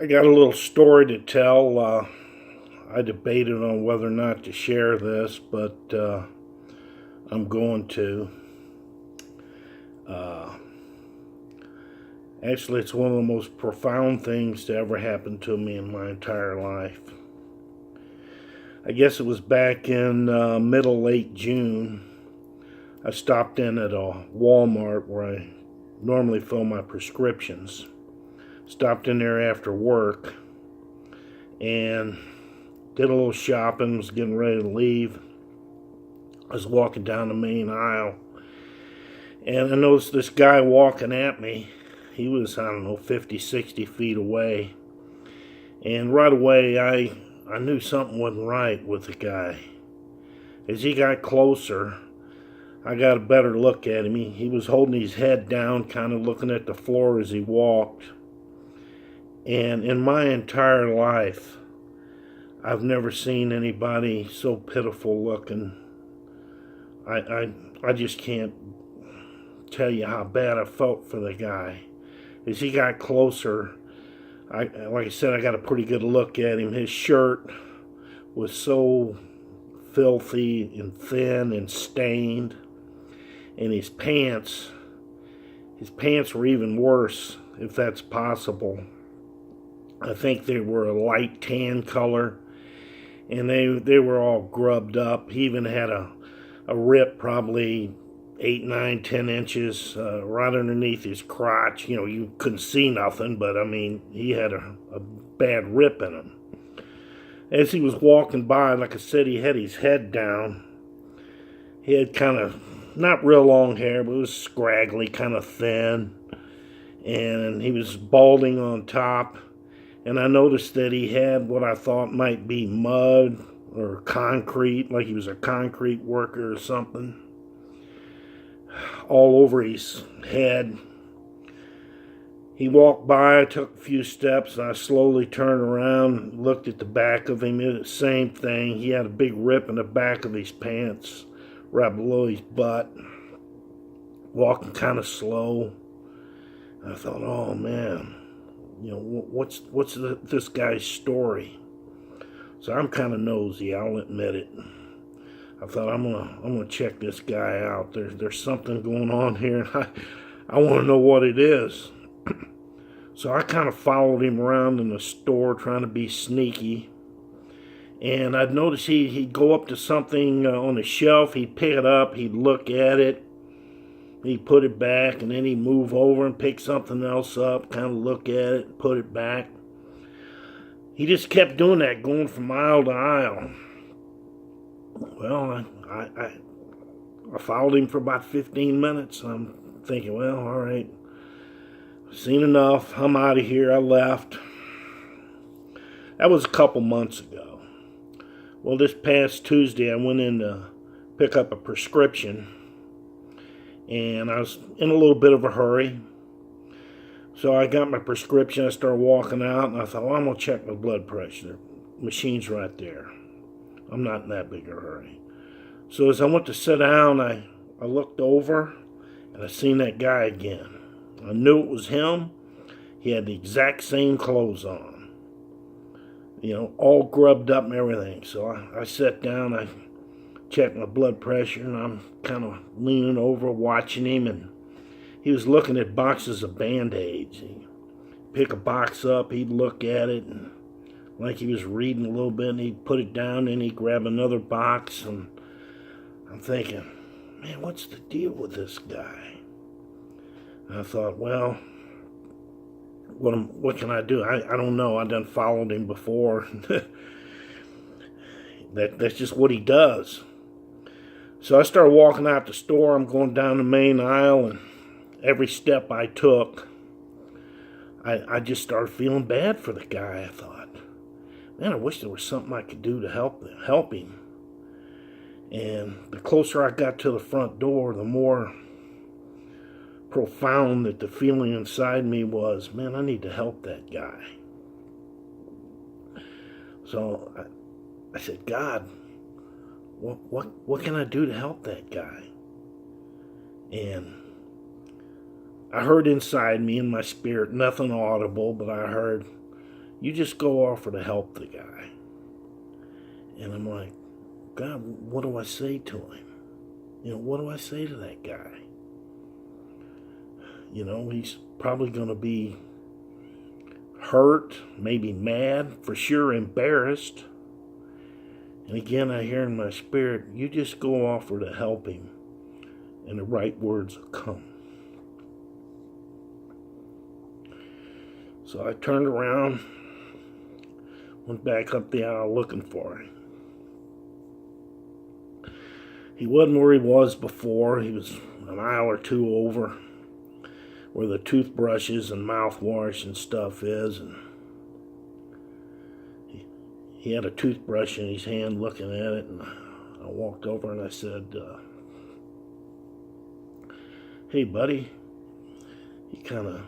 I got a little story to tell. I debated on whether or not to share this, but I'm going to. Uh, Actually, it's one of the most profound things to ever happen to me in my entire life. I guess it was back in middle, late June. I stopped in at a Walmart where I normally fill my prescriptions. Stopped in there after work and did a little shopping, was getting ready to leave. I was walking down the main aisle and I noticed this guy walking at me. He was, I don't know, 50, 60 feet away. And right away I knew something wasn't right with the guy. As he got closer, I got a better look at him. He was holding his head down, kind of looking at the floor as he walked. And in my entire life, I've never seen anybody so pitiful looking. I just can't tell you how bad I felt for the guy. As he got closer, like I said, I got a pretty good look at him. His shirt was so filthy and thin and stained. And his pants were even worse, if that's possible. I think they were a light tan color, and they were all grubbed up. He even had a rip probably 8, 9, 10 inches right underneath his crotch. You know, you couldn't see nothing, but I mean, he had a bad rip in him. As he was walking by, like I said, he had his head down. He had kind of, not real long hair, but it was scraggly, kind of thin. And he was balding on top. And I noticed that he had what I thought might be mud or concrete, like he was a concrete worker or something, all over his head. He walked by, I took a few steps, and I slowly turned around, looked at the back of him. It was the same thing. He had a big rip in the back of his pants, right below his butt, walking kind of slow. I thought, oh man, you know, what's this guy's story? So I'm kind of nosy, I'll admit it. I thought I'm gonna check this guy out. There's something going on here. I want to know what it is. So I kind of followed him around in the store, trying to be sneaky. And I'd notice he'd go up to something on the shelf. He'd pick it up. He'd look at it. He'd put it back, and then he'd move over and pick something else up, kind of look at it, put it back. He just kept doing that, going from aisle to aisle. Well, I followed him for about 15 minutes. I'm thinking, well, all right, I've seen enough. I'm out of here. I left. That was a couple months ago. Well, this past Tuesday, I went in to pick up a prescription. And I was in a little bit of a hurry. So I got my prescription. I started walking out, and I thought, well, I'm going to check my blood pressure. The machine's right there. I'm not in that big a hurry. So as I went to sit down, I looked over, and I seen that guy again. I knew it was him. He had the exact same clothes on. You know, all grubbed up and everything. So I sat down, I checked my blood pressure, and I'm kind of leaning over watching him, and he was looking at boxes of Band-Aids. He'd pick a box up, he'd look at it, and like he was reading a little bit, and he'd put it down, and he'd grab another box, and I'm thinking, man, what's the deal with this guy? And I thought, well, what can I do? I don't know. I done followed him before. That's just what he does. So I started walking out the store. I'm going down the main aisle, and every step I took, I just started feeling bad for the guy. I thought, man, I wish there was something I could do to help him. And the closer I got to the front door, the more profound that the feeling inside me was, man, I need to help that guy. So I said, God, what can I do to help that guy? And I heard inside me in my spirit, nothing audible, but I heard, You just go offer to help the guy. And I'm like, God, what do I say to him? What do I say to that guy? He's probably going to be hurt, maybe mad, for sure embarrassed. And again, I hear in my spirit, you just go offer to help him, and the right words will come. So I turned around, went back up the aisle looking for him. He wasn't where he was before. He was an aisle or two over where the toothbrushes and mouthwash and stuff is. And he had a toothbrush in his hand looking at it. And I walked over and I said, hey, buddy. He kind of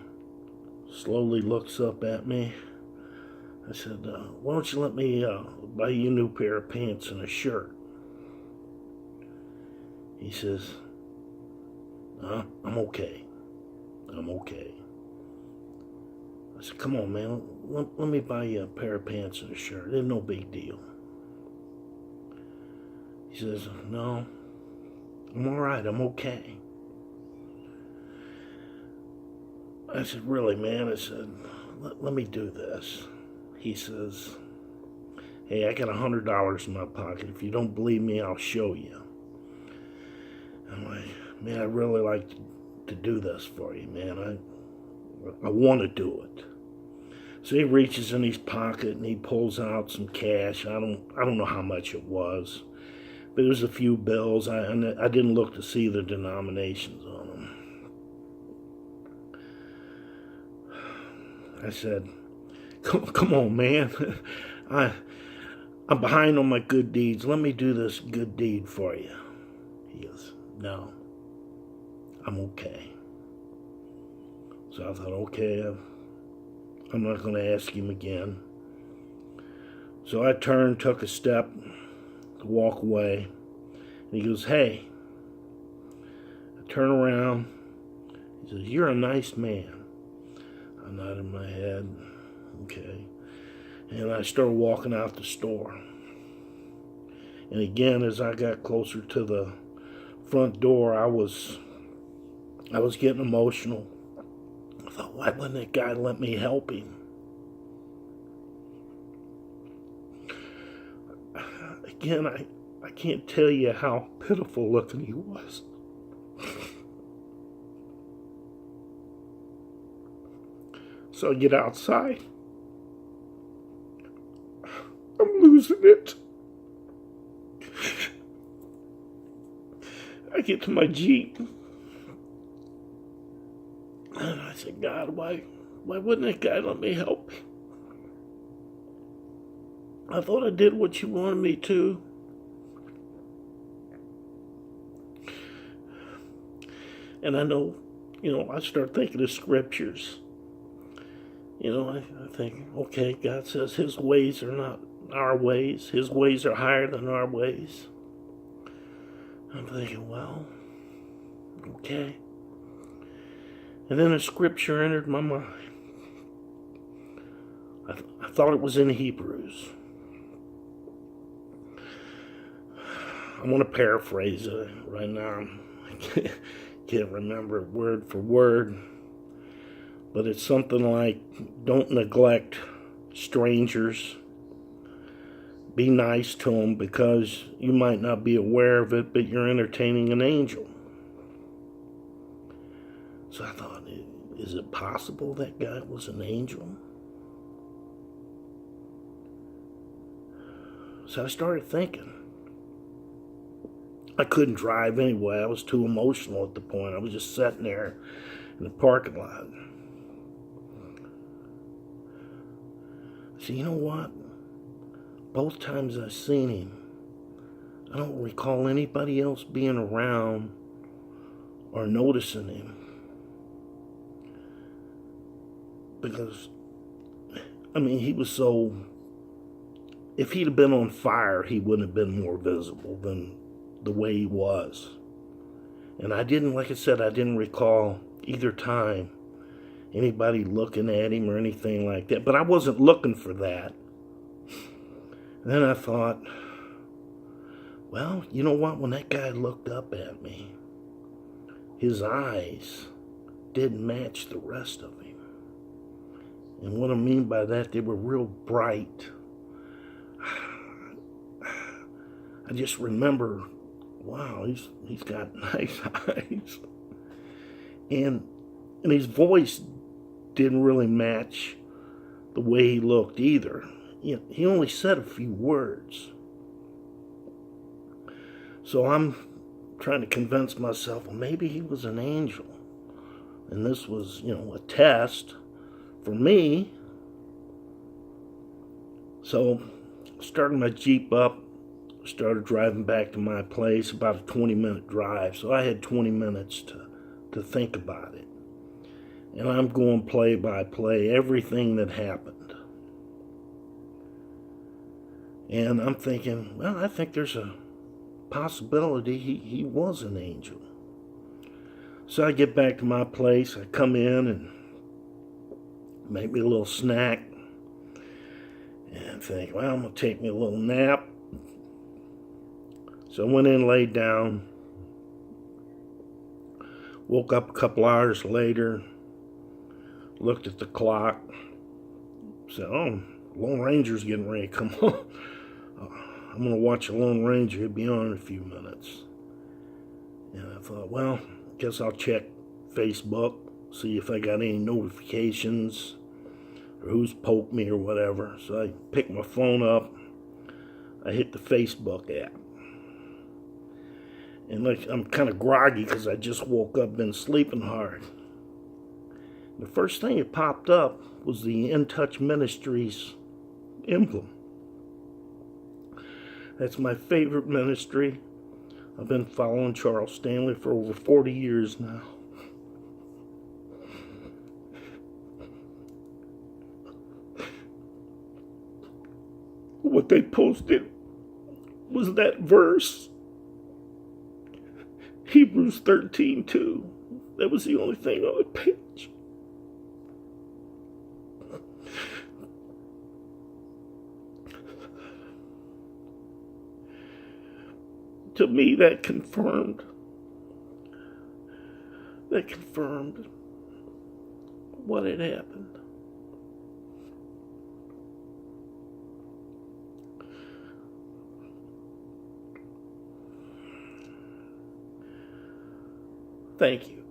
slowly looks up at me. I said, why don't you let me buy you a new pair of pants and a shirt? He says, I'm okay. I'm okay. I said, come on, man. Let me buy you a pair of pants and a shirt. It's no big deal. He says, no, I'm all right. I'm okay. I said, really, man? I said, let me do this. He says, hey, I got $100 in my pocket. If you don't believe me, I'll show you. I'm like, man, I'd really like to do this for you, man. I want to do it. So he reaches in his pocket and he pulls out some cash. I don't know how much it was, but it was a few bills. I didn't look to see the denominations on them. I said, come on, man. I'm behind on my good deeds. Let me do this good deed for you. He goes, no, I'm okay. So I thought, okay, I'm not going to ask him again. So I turned, took a step to walk away. And he goes, hey. I turn around. He says, you're a nice man. I nodded my head. Okay. And I started walking out the store. And again, as I got closer to the front door, I was getting emotional. I thought, why wouldn't that guy let me help him? Again, I can't tell you how pitiful looking he was. So I get outside. I'm losing it. I get to my Jeep. And I said, God, why wouldn't that guy let me help me? I thought I did what you wanted me to. And I know, I start thinking of scriptures. I think, okay, God says his ways are not our ways. His ways are higher than our ways. I'm thinking, well, okay. And then a scripture entered my mind. I thought it was in Hebrews. I'm going to paraphrase it right now. I can't remember it word for word. But it's something like, don't neglect strangers. Be nice to them because you might not be aware of it, but you're entertaining an angel. So I thought, is it possible that guy was an angel? So I started thinking. I couldn't drive anyway. I was too emotional at the point. I was just sitting there in the parking lot. So you know what? Both times I've seen him, I don't recall anybody else being around or noticing him. Because, he was so... If he'd have been on fire, he wouldn't have been more visible than the way he was. And like I said, I didn't recall either time anybody looking at him or anything like that. But I wasn't looking for that. And then I thought, well, you know what? When that guy looked up at me, his eyes didn't match the rest of him. And what I mean by that, they were real bright. I just remember, wow, he's got nice eyes. And his voice didn't really match the way he looked either. You know, he only said a few words. So I'm trying to convince myself, well, maybe he was an angel. And this was, you know, a test for me. So I started my Jeep up, started driving back to my place, about a 20-minute drive. So I had 20 minutes to think about it. And I'm going play by play, everything that happened. And I'm thinking, well, I think there's a possibility he was an angel. So I get back to my place, I come in and make me a little snack. And think, well, I'm going to take me a little nap. So I went in, laid down. Woke up a couple hours later. Looked at the clock. Said, oh, Lone Ranger's getting ready to come on. I'm going to watch the Lone Ranger. He'll be on in a few minutes. And I thought, well, I guess I'll check Facebook, see if I got any notifications or who's poked me or whatever. So I picked my phone up. I hit the Facebook app. And like, I'm kind of groggy because I just woke up, been sleeping hard. The first thing that popped up was the In Touch Ministries emblem. That's my favorite ministry. I've been following Charles Stanley for over 40 years now. What they posted was that verse, Hebrews 13:2. That was the only thing on the page. To me, that confirmed what had happened. Thank you.